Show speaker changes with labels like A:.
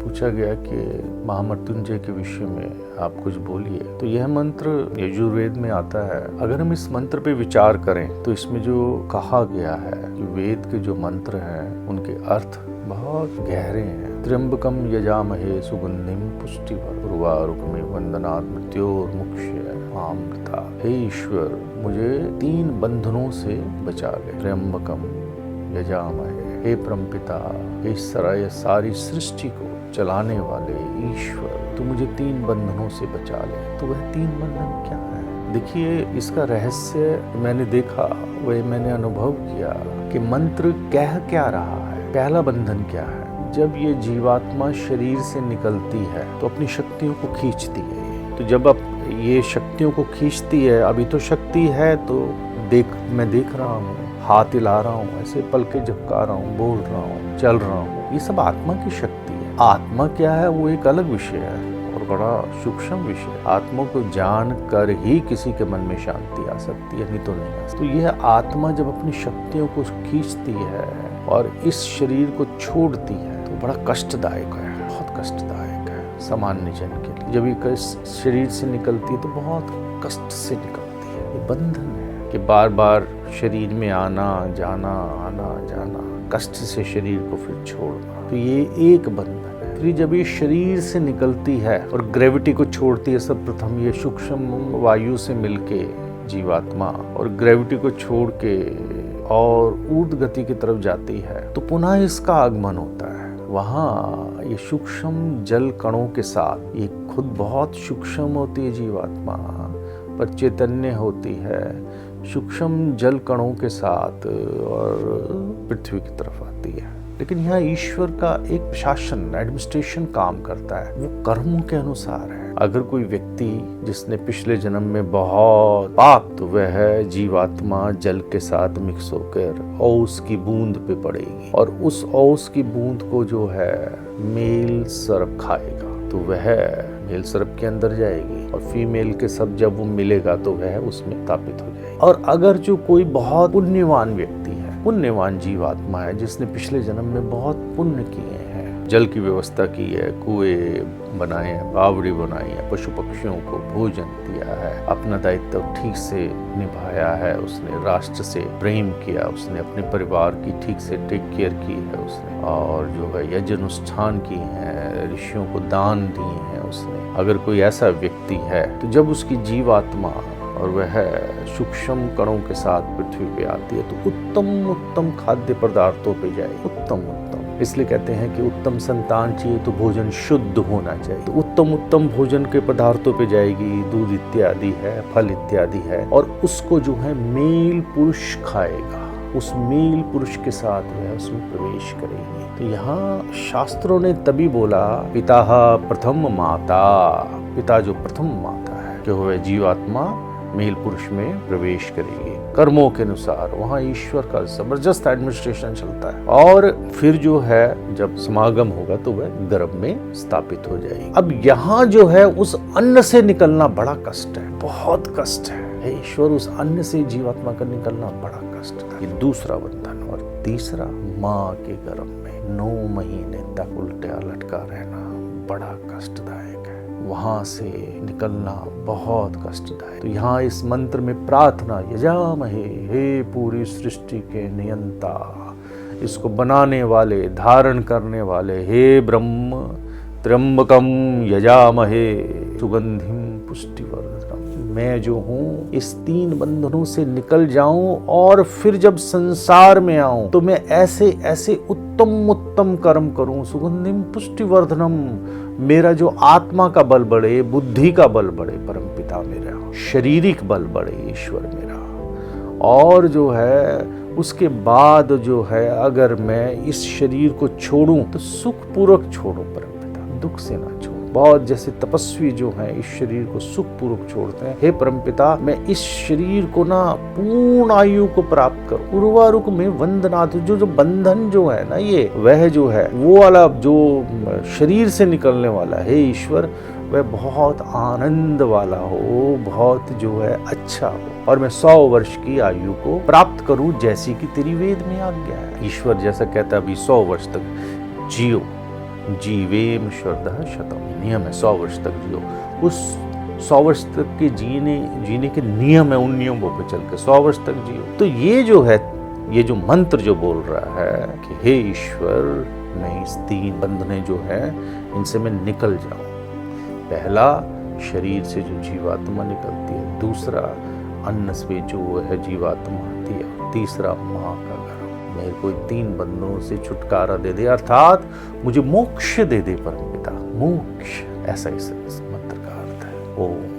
A: पूछा गया कि महामृत्युंजय के विषय में आप कुछ बोलिए, तो यह मंत्र यजुर्वेद में आता है। अगर हम इस मंत्र पे विचार करें तो इसमें जो कहा गया है कि वेद के जो मंत्र हैं उनके अर्थ बहुत गहरे हैं। त्र्यंबकम यजामहे सुगंधिम पुष्टिवर्धनम् उर्वारुकमिव बन्धनात् मृत्योर्मुक्षयमामृता। हे ईश्वर, मुझे 3 बंधनों से बचा ले। त्र्यंबकम यजामहे, हे परमपिता, हे सारी सृष्टि को चलाने वाले ईश्वर, तू मुझे 3 बंधनों से बचा ले। तो वह 3 बंधन क्या है? देखिए, इसका रहस्य मैंने देखा, वह मैंने अनुभव किया कि मंत्र कह क्या रहा है। पहला बंधन क्या है? जब ये जीवात्मा शरीर से निकलती है तो अपनी शक्तियों को खींचती है। तो जब अब ये शक्तियों को खींचती है, अभी तो शक्ति है, तो मैं देख रहा हूँ, हाथ हिला रहा हूँ, ऐसे पलके झपका रहा हूँ, बोल रहा हूँ, चल रहा हूँ, ये सब आत्मा की शक्ति है। आत्मा क्या है वो एक अलग विषय है और बड़ा सूक्ष्म विषय। आत्मा को जान कर ही किसी के मन में शांति आ सकती है, नहीं तो नहीं आ सकती। तो यह आत्मा जब अपनी शक्तियों को खींचती है और इस शरीर को छोड़ती है तो बड़ा कष्टदायक है, बहुत कष्टदायक है सामान्य जन के लिए। जब ये शरीर से निकलती है तो बहुत कष्ट से निकलती है। ये बंधन है कि बार बार शरीर में आना जाना, आना जाना, कष्ट से शरीर को फिर छोड़ना, तो ये एक बंधन है। फिर जब ये शरीर से निकलती है और ग्रेविटी को छोड़ती है, सब प्रथम ये सूक्ष्म वायु से मिलके जीवात्मा और ग्रेविटी को छोड़ के और ऊर्ध्व गति की तरफ जाती है, तो पुनः इसका आगमन होता है। वहाँ ये सूक्ष्म जल कणों के साथ, ये खुद बहुत सूक्ष्म होती है जीवात्मा, पर चैतन्य होती है, सूक्ष्म जल कणों के साथ और पृथ्वी की तरफ आती है। लेकिन यहाँ ईश्वर का एक शासन, एडमिनिस्ट्रेशन काम करता है, वो कर्मों के अनुसार है। अगर कोई व्यक्ति जिसने पिछले जन्म में बहुत पाप, तो वह जीवात्मा जल के साथ मिक्स होकर औस की बूंद पे पड़ेगी और उस औस की बूंद को जो है मेल सर्प खाएगा, तो वह मेल सर्प के अंदर जाएगी और फीमेल के सब जब वो मिलेगा तो वह उसमें तापित हो जाएगी। और अगर जो कोई बहुत पुण्यवान व्यक्ति है, पुण्यवान जीवात्मा है, जिसने पिछले जन्म में बहुत पुण्य किए हैं, जल की व्यवस्था की है, कुएं बनाए हैं, बावड़ी बनाई है, पशु पक्षियों को भोजन दिया है, अपना दायित्व ठीक से निभाया है, उसने राष्ट्र से प्रेम किया, उसने अपने परिवार की ठीक से टेक केयर की है उसने, और जो है यज्ञ अनुष्ठान किए हैं, ऋषियों को दान दिए हैं उसने। अगर कोई ऐसा व्यक्ति है तो जब उसकी जीवात्मा और वह सूक्ष्म कणों के साथ पृथ्वी पे आती है तो उत्तम खाद्य पदार्थों पे जाए। उत्तम इसलिए कहते हैं कि उत्तम संतान चाहिए तो भोजन शुद्ध होना चाहिए। तो उत्तम भोजन के पदार्थों पे जाएगी, दूध इत्यादि है, फल इत्यादि है, और उसको जो है मेल पुरुष खाएगा। उस मेल पुरुष के साथ वह उसमें प्रवेश करेगी। तो यहाँ शास्त्रों ने तभी बोला पिता प्रथम माता, पिता जो प्रथम माता है, जो वह जीवात्मा मेल पुरुष में प्रवेश करेगी कर्मों के अनुसार। वहाँ ईश्वर का जबरदस्त एडमिनिस्ट्रेशन चलता है और फिर जो है जब समागम होगा तो वह गर्भ में स्थापित हो जाएगी। अब यहाँ जो है उस अन्न से निकलना बड़ा कष्ट है, बहुत कष्ट है। ईश्वर, उस अन्न से जीवात्मा का निकलना बड़ा कष्ट है। ये दूसरा बंधन। और तीसरा, माँ के गर्भ में 9 महीने तक उल्टा लटका रहना बड़ा कष्टदायक है। वहां से निकलना बहुत कष्टदायक। तो यहाँ इस मंत्र में प्रार्थना, यजामहे, हे पूरी सृष्टि के नियंता, इसको बनाने वाले, धारण करने वाले, हे ब्रह्म, त्र्यंबकम यजामहे सुगंधिम पुष्टिवर्धनम्, मैं जो हूँ इस 3 बंधनों से निकल जाऊं और फिर जब संसार में आऊं तो मैं ऐसे उत्तम कर्म करूं। सुगंधिम पुष्टिवर्धनम्, मेरा जो आत्मा का बल बढ़े, बुद्धि का बल बढ़े, परमपिता मेरा, शारीरिक बल बढ़े ईश्वर मेरा, और जो है उसके बाद जो है अगर मैं इस शरीर को छोड़ूं तो सुखपूर्वक छोड़ूं परमपिता, दुख से ना छोड़ूं। बहुत जैसे तपस्वी जो हैं इस शरीर को सुखपूर्वक छोड़ते हैं। हे परमपिता, मैं इस शरीर को ना पूर्ण आयु को प्राप्त करूं। उर्वारुक में वंदनाथ, जो बंधन जो है ना, ये वह जो है वो वाला जो शरीर से निकलने वाला है ईश्वर, वह बहुत आनंद वाला हो, बहुत जो है अच्छा हो, और मैं 100 वर्ष की आयु को प्राप्त करूं जैसी कि तेरी वेद में आज्ञा है। ईश्वर जैसा कहता है अभी 100 वर्ष तक जियो, जीवेम श्रद्धा शतम, नियम है 100 वर्ष तक जियो। उस 100 वर्ष तक के जीने के नियम है, उन नियमों पे चल के 100 वर्ष तक जियो। तो ये जो है, ये जो मंत्र जो बोल रहा है कि हे ईश्वर, मैं इस 3 बंधने जो है इनसे मैं निकल जाऊं। पहला, शरीर से जो जीवात्मा निकलती है, दूसरा अन्न से जो है जीवात्मा आती है, तीसरा माँ का गर्भ। मेरे को 3 बंधनों से छुटकारा दे दे, अर्थात मुझे मोक्ष दे दे परमपिता, मोक्ष, ऐसा इस मंत्र का अर्थ है। ओम